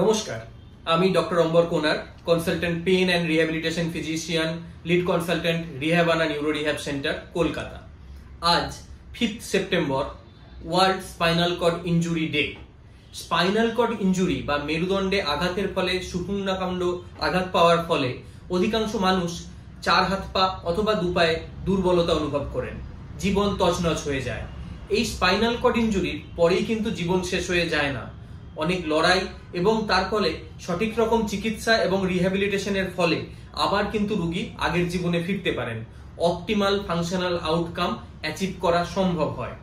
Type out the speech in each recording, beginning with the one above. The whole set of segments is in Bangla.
নমস্কার, আমি doctor Ambar Konar, consultant pain and rehabilitation physician, lead consultant রিহ্যাবানা নিউরো রিহ্যাব সেন্টার, কলকাতা। আজ 5 September world spinal cord injury day. Spinal cord injury বা মেরুদণ্ডে আঘাতের ফলে সুষুম্নাকাণ্ড আঘাত পাওয়ার ফলে অধিকাংশ মানুষ 4 হাত পা অথবা 2 পায়ে দুর্বলতা অনুভব করেন, জীবন তছনছ হয়ে যায়। এই স্পাইনাল কর্ড ইনজুরির পরেই কিন্তু জীবন শেষ হয়ে যায় না। অনেক লড়াই এবং তার ফলে সঠিক রকম চিকিৎসা এবং রিহ্যাবিলিটেশনের ফলে আবার কিন্তু রোগী আগের জীবনে ফিরতে পারেন, অপটিমাল ফাংশনাল আউটকাম অ্যাচিভ করা সম্ভব হয়।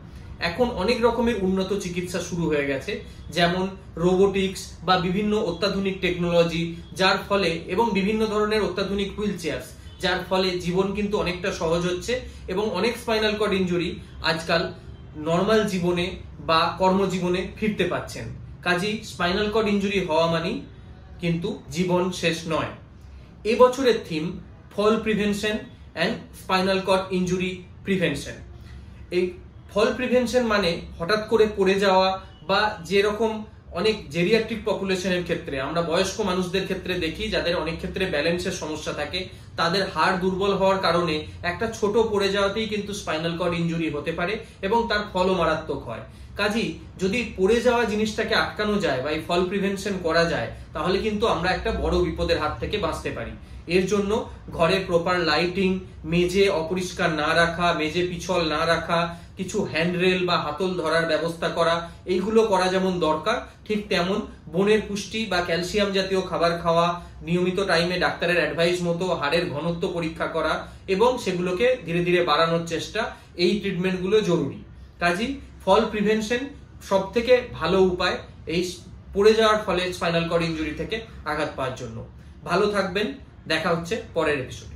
এখন অনেক রকমের উন্নত চিকিৎসা শুরু হয়ে গেছে, যেমন রোবোটিক্স বা বিভিন্ন অত্যাধুনিক টেকনোলজি, যার ফলে এবং বিভিন্ন ধরনের অত্যাধুনিক হুইল চেয়ার্স, যার ফলে জীবন কিন্তু অনেকটা সহজ হচ্ছে এবং অনেক স্পাইনাল কর্ড ইনজুরি আজকাল নর্মাল জীবনে বা কর্মজীবনে ফিরতে পাচ্ছেন। কাজেই স্পাইনাল কর্ড ইনজুরি হওয়া মানেই কিন্তু জীবন শেষ নয়। এবছরের theme fall prevention and spinal cord injury prevention. এই ফল প্রিভেনশন মানে হঠাৎ করে পড়ে যাওয়া, বা যেরকম অনেক জেরিয়াট্রিক পপুলেশনের ক্ষেত্রে আমরা বয়স্ক মানুষদের ক্ষেত্রে দেখি যাদের অনেক ক্ষেত্রে ব্যালেন্সের সমস্যা থাকে, তাদের হাড় দুর্বল হওয়ার কারণে একটা ছোট পড়ে যাওয়াতেই কিন্তু স্পাইনাল কর্ড ইনজুরি হতে পারে এবং তার ফলও মারাত্মক হয়। কাজেই যদি পড়ে যাওয়া জিনিসটাকে আটকানো যায় বা এই ফল প্রিভেনশন করা যায়, তাহলে কিন্তু আমরা একটা বড় বিপদের হাত থেকে বাঁচতে পারি। এর জন্য ঘরে প্রপার লাইটিং, মেঝে অপরিষ্কার না রাখা, মেঝে পিছল না রাখা, কিছু হ্যান্ডরেল বা হাতল ধরার ব্যবস্থা করা, এইগুলো করা যেমন দরকার, ঠিক তেমন বোনের পুষ্টি বা ক্যালসিয়াম জাতীয় খাবার খাওয়া, নিয়মিত টাইমে ডাক্তারের অ্যাডভাইস মতো হাড়ের ঘনত্ব পরীক্ষা করা এবং সেগুলোকে ধীরে ধীরে বাড়ানোর চেষ্টা, এই ট্রিটমেন্টগুলো জরুরি। কাজেই ফল প্রিভেনশন সব থেকে ভালো উপায় এই পড়ে যাওয়ার ফলে স্পাইনাল কর্ড ইনজুরি থেকে আঘাত পাওয়ার জন্য। ভালো থাকবেন, দেখা হচ্ছে পরের এপিসোডে।